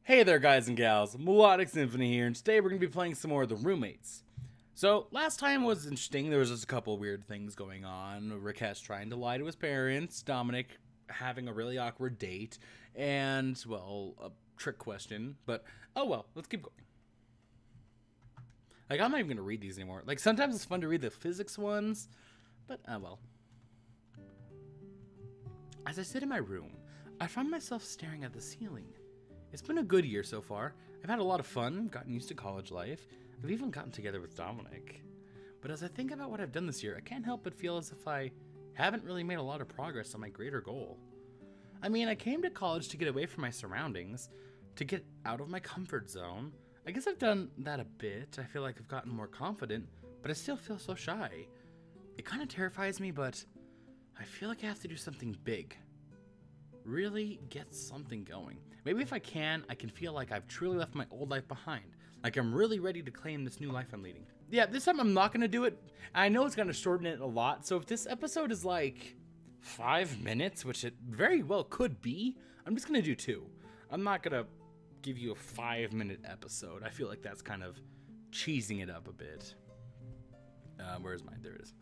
Hey there guys and gals, Melodic Symphony here, and today we're going to be playing some more of the Roommates. So, last time was interesting. There was just a couple weird things going on. Rakesh trying to lie to his parents, Dominic having a really awkward date, and, well, a trick question. But, oh well, let's keep going. Like, I'm not even going to read these anymore. Like, sometimes it's fun to read the physics ones, but, oh well. As I sit in my room, I find myself staring at the ceiling. It's been a good year so far. I've had a lot of fun, gotten used to college life. I've even gotten together with Dominic. But as I think about what I've done this year, I can't help but feel as if I haven't really made a lot of progress on my greater goal. I mean, I came to college to get away from my surroundings, to get out of my comfort zone. I guess I've done that a bit. I feel like I've gotten more confident, but I still feel so shy. It kind of terrifies me, but I feel like I have to do something big. Really get something going. Maybe if I can feel like I've truly left my old life behind. Like I'm really ready to claim this new life I'm leading. Yeah, this time I'm not going to do it. I know it's going to shorten it a lot. So if this episode is like 5 minutes, which it very well could be, I'm just going to do 2. I'm not going to give you a 5-minute episode. I feel like that's kind of cheesing it up a bit. Where's mine? There it is.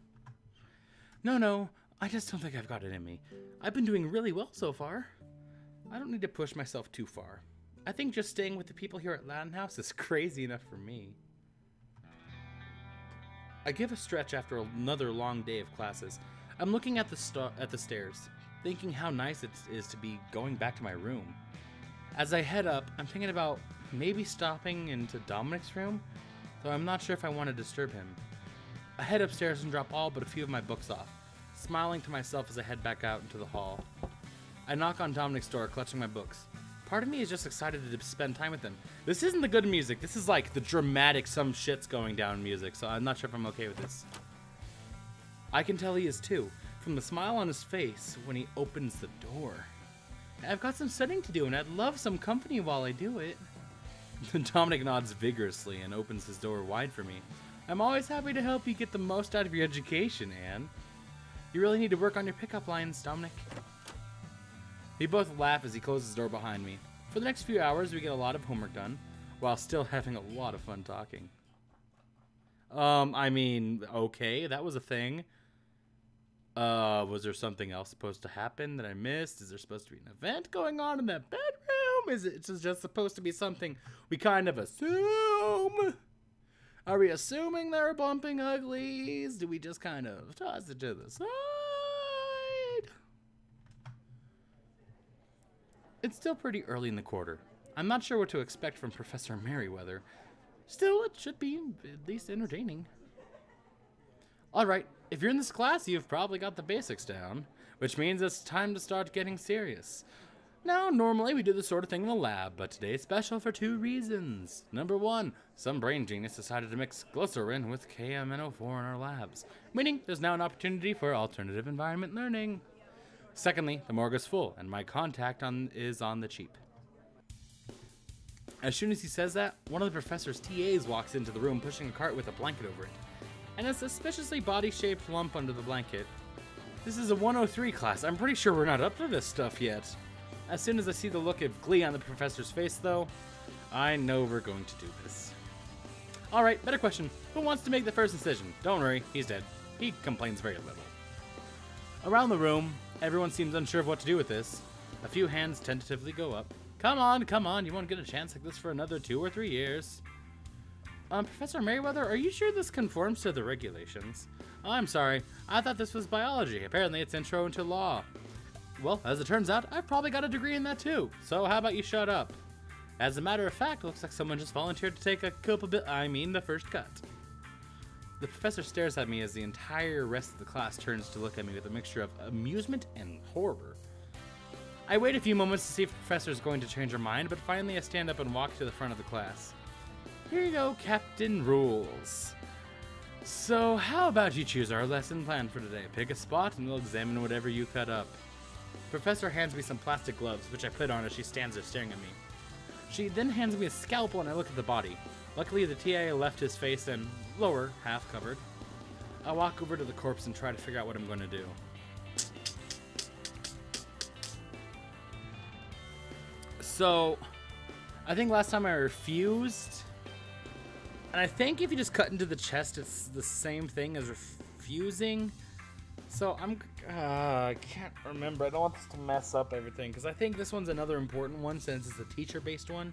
No, I just don't think I've got it in me. I've been doing really well so far. I don't need to push myself too far. I think just staying with the people here at Latin House is crazy enough for me. I give a stretch after another long day of classes. I'm looking at the stairs, thinking how nice it is to be going back to my room. As I head up, I'm thinking about maybe stopping into Dominic's room, though I'm not sure if I want to disturb him. I head upstairs and drop all but a few of my books off, smiling to myself as I head back out into the hall. I knock on Dominic's door, clutching my books. Part of me is just excited to spend time with him. This isn't the good music. This is like the dramatic some shit's going down music, so I'm not sure if I'm okay with this. I can tell he is too, from the smile on his face when he opens the door. I've got some studying to do, and I'd love some company while I do it. Dominic nods vigorously and opens his door wide for me. I'm always happy to help you get the most out of your education, Anne. You really need to work on your pickup lines, Dominic. We both laugh as he closes the door behind me. For the next few hours, we get a lot of homework done, while still having a lot of fun talking. I mean, okay, that was a thing. Was there something else supposed to happen that I missed? Is there supposed to be an event going on in that bedroom? Is it just supposed to be something we kind of assume? Are we assuming they're bumping uglies? Do we just kind of toss it to the side? It's still pretty early in the quarter. I'm not sure what to expect from Professor Merriweather. Still, it should be at least entertaining. Alright, if you're in this class, you've probably got the basics down, which means it's time to start getting serious. Now, normally we do this sort of thing in the lab, but today's special for 2 reasons. Number 1, some brain genius decided to mix glycerin with KMNO4 in our labs, meaning there's now an opportunity for alternative environment learning. Secondly, the morgue is full, and my contact is on the cheap. As soon as he says that, one of the professor's TAs walks into the room pushing a cart with a blanket over it, and a suspiciously body-shaped lump under the blanket. This is a 103 class. I'm pretty sure we're not up to this stuff yet. As soon as I see the look of glee on the professor's face, though, I know we're going to do this. Alright, better question. Who wants to make the first incision? Don't worry, he's dead. He complains very little. Around the room, everyone seems unsure of what to do with this. A few hands tentatively go up. Come on, you won't get a chance like this for another 2 or 3 years. Professor Merriweather, are you sure this conforms to the regulations? Oh, I'm sorry, I thought this was biology. Apparently it's intro into law. Well, as it turns out, I've probably got a degree in that too, so how about you shut up? As a matter of fact, it looks like someone just volunteered to take the first cut. The professor stares at me as the entire rest of the class turns to look at me with a mixture of amusement and horror. I wait a few moments to see if the professor is going to change her mind, but finally I stand up and walk to the front of the class. Here you go, Captain Rules. So, how about you choose our lesson plan for today? Pick a spot and we'll examine whatever you cut up. Professor hands me some plastic gloves, which I put on as she stands there staring at me. She then hands me a scalpel and I look at the body. Luckily, the TA left his face and lower half covered. I walk over to the corpse and try to figure out what I'm going to do. So, I think last time I refused, and I think if you just cut into the chest, it's the same thing as refusing. So I can't remember. I don't want this to mess up everything, because I think this one's another important one since it's a teacher-based one.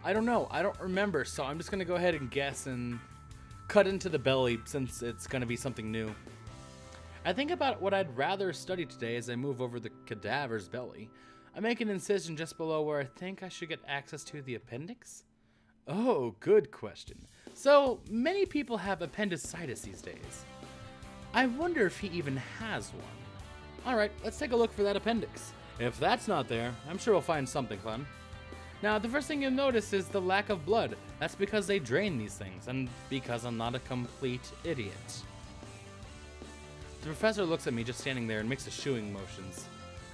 I don't know. I don't remember, so I'm just going to go ahead and guess and cut into the belly since it's going to be something new. I think about what I'd rather study today as I move over the cadaver's belly. I make an incision just below where I think I should get access to the appendix. Oh, good question. So, many people have appendicitis these days. I wonder if he even has one. Alright, let's take a look for that appendix. If that's not there, I'm sure we'll find something fun. Now, the first thing you'll notice is the lack of blood. That's because they drain these things, and because I'm not a complete idiot. The professor looks at me just standing there and makes the shooing motions.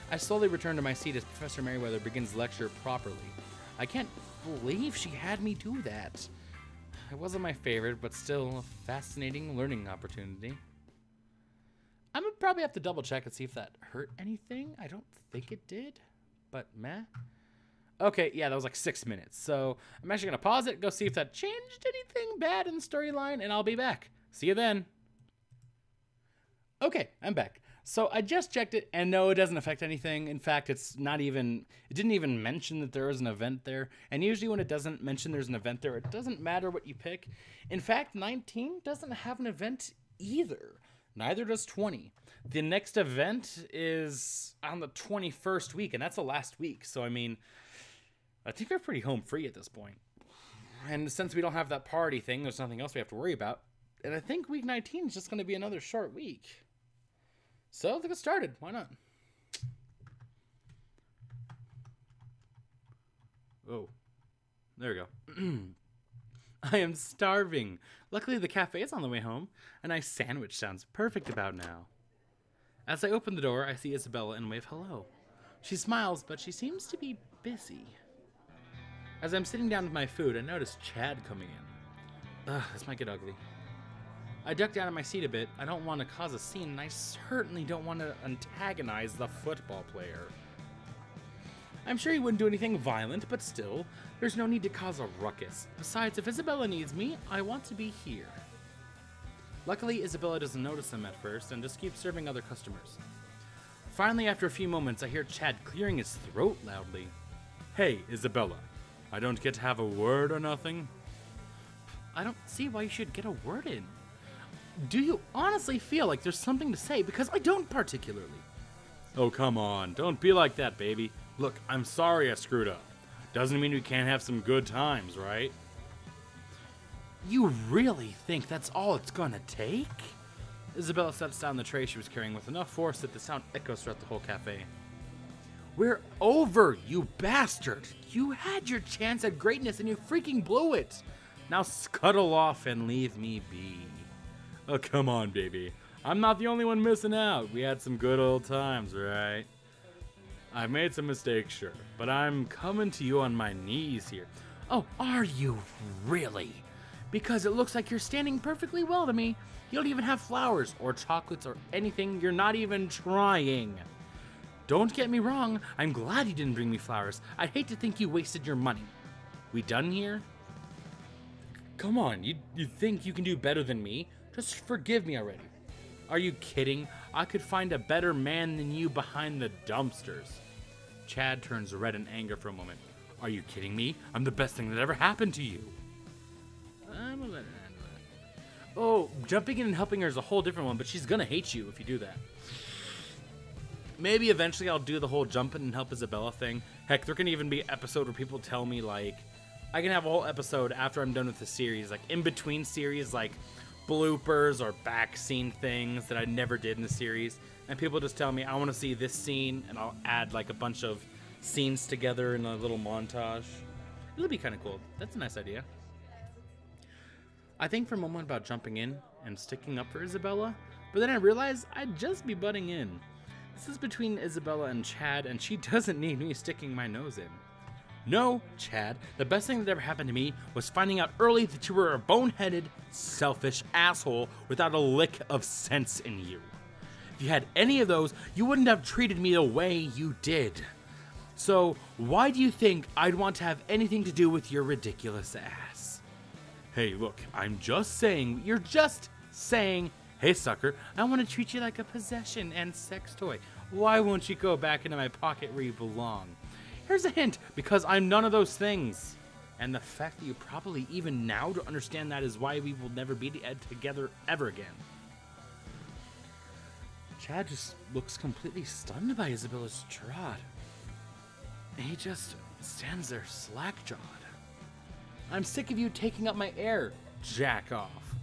I slowly return to my seat as Professor Merriweather begins lecture properly. I can't believe she had me do that. It wasn't my favorite, but still a fascinating learning opportunity. I'm gonna probably have to double check and see if that hurt anything. I don't think it did, but meh. Okay, yeah, that was like 6 minutes. So I'm actually gonna pause it, go see if that changed anything bad in the storyline, and I'll be back. See you then. Okay, I'm back. So I just checked it, and no, it doesn't affect anything. In fact, it didn't even mention that there was an event there. And usually when it doesn't mention there's an event there, it doesn't matter what you pick. In fact, 19 doesn't have an event either. Neither does 20. The next event is on the 21st week, and that's the last week. So, I mean, I think we're pretty home free at this point. And since we don't have that party thing, there's nothing else we have to worry about. And I think week 19 is just going to be another short week. So let's get started. Why not? Oh, there we go. I am starving. Luckily, the cafe is on the way home. A nice sandwich sounds perfect about now. As I open the door, I see Isabella and wave hello. She smiles, but she seems to be busy. As I'm sitting down with my food, I notice Chad coming in. Ugh, this might get ugly. I duck down in my seat a bit. I don't want to cause a scene, and I certainly don't want to antagonize the football player. I'm sure he wouldn't do anything violent, but still, there's no need to cause a ruckus. Besides, if Isabella needs me, I want to be here. Luckily, Isabella doesn't notice him at first and just keeps serving other customers. Finally, after a few moments, I hear Chad clearing his throat loudly. Hey, Isabella, I don't get to have a word or nothing? I don't see why you should get a word in. Do you honestly feel like there's something to say? Because I don't particularly. Oh, come on. Don't be like that, baby. Look, I'm sorry I screwed up. Doesn't mean we can't have some good times, right? You really think that's all it's gonna take? Isabella sets down the tray she was carrying with enough force that the sound echoes throughout the whole cafe. We're over, you bastard! You had your chance at greatness and you freaking blew it! Now scuttle off and leave me be. Oh, come on, baby. I'm not the only one missing out. We had some good old times, right? I've made some mistakes, sure, but I'm coming to you on my knees here. Oh, are you really? Because it looks like you're standing perfectly well to me. You don't even have flowers or chocolates or anything. You're not even trying. Don't get me wrong. I'm glad you didn't bring me flowers. I'd hate to think you wasted your money. We done here? Come on, you think you can do better than me? Just forgive me already. Are you kidding? I could find a better man than you behind the dumpsters. Chad turns red in anger for a moment. Are you kidding me? I'm the best thing that ever happened to you. I'm gonna let her handle it. Oh, jumping in and helping her is a whole different one, but she's gonna hate you if you do that. Maybe eventually I'll do the whole jumping and help Isabella thing. Heck, there can even be an episode where people tell me, like, I can have a whole episode after I'm done with the series, like in between series, like bloopers or back scene things that I never did in the series, and people just tell me I want to see this scene, and I'll add like a bunch of scenes together in a little montage. It'll be kind of cool. That's a nice idea. I think for a moment about jumping in and sticking up for Isabella, but then I realized I'd just be butting in. This is between Isabella and Chad, and she doesn't need me sticking my nose in. No, Chad, the best thing that ever happened to me was finding out early that you were a boneheaded, selfish asshole without a lick of sense in you. If you had any of those, you wouldn't have treated me the way you did. So why do you think I'd want to have anything to do with your ridiculous ass? Hey, look, I'm just saying, you're just saying, hey sucker, I want to treat you like a possession and sex toy. Why won't you go back into my pocket where you belong? Here's a hint, because I'm none of those things. And the fact that you probably even now don't understand that is why we will never be together ever again. Chad just looks completely stunned by Isabella's trot. He just stands there slack-jawed. I'm sick of you taking up my air, jack off.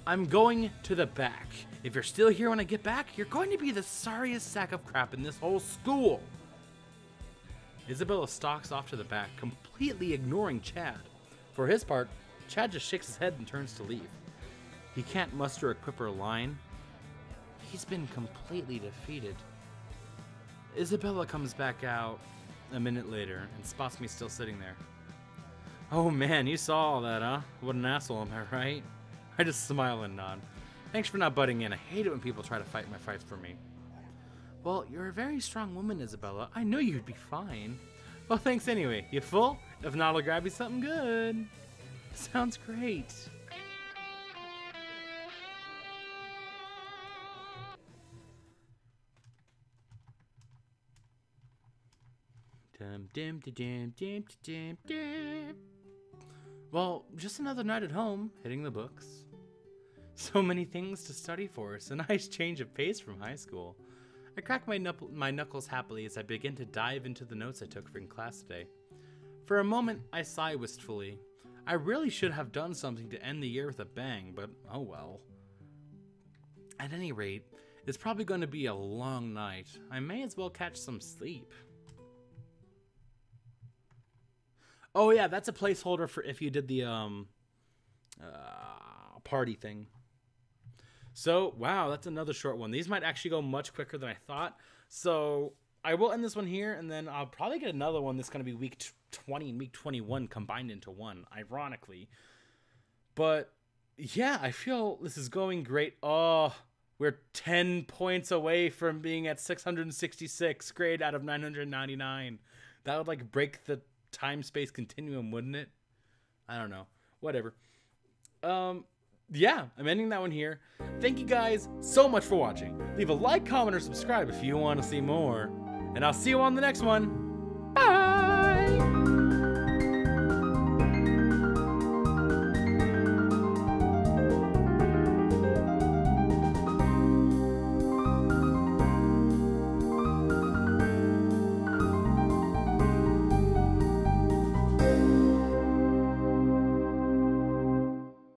I'm going to the back. If you're still here when I get back, you're going to be the sorriest sack of crap in this whole school. Isabella stalks off to the back, completely ignoring Chad. For his part, Chad just shakes his head and turns to leave. He can't muster a quip or line. He's been completely defeated. Isabella comes back out a minute later and spots me still sitting there. Oh man, you saw all that, huh? What an asshole, am I right? I just smile and nod. Thanks for not butting in. I hate it when people try to fight my fights for me. Well, you're a very strong woman, Isabella. I knew you'd be fine. Well, thanks anyway. You full? If not, I'll grab you something good. Sounds great. Well, just another night at home, hitting the books. So many things to study for. It's a nice change of pace from high school. I crack my knuckles happily as I begin to dive into the notes I took in class today. For a moment, I sigh wistfully. I really should have done something to end the year with a bang, but oh well. At any rate, it's probably going to be a long night. I may as well catch some sleep. Oh yeah, that's a placeholder for if you did the party thing. So, wow, that's another short one. These might actually go much quicker than I thought. So, I will end this one here, and then I'll probably get another one that's going to be week 20 and week 21 combined into one, ironically. But, yeah, I feel this is going great. Oh, we're 10 points away from being at 666 grade out of 999. That would, like, break the time-space continuum, wouldn't it? I don't know. Whatever. Yeah, I'm ending that one here. Thank you guys so much for watching. Leave a like, comment, or subscribe if you want to see more. And I'll see you on the next one.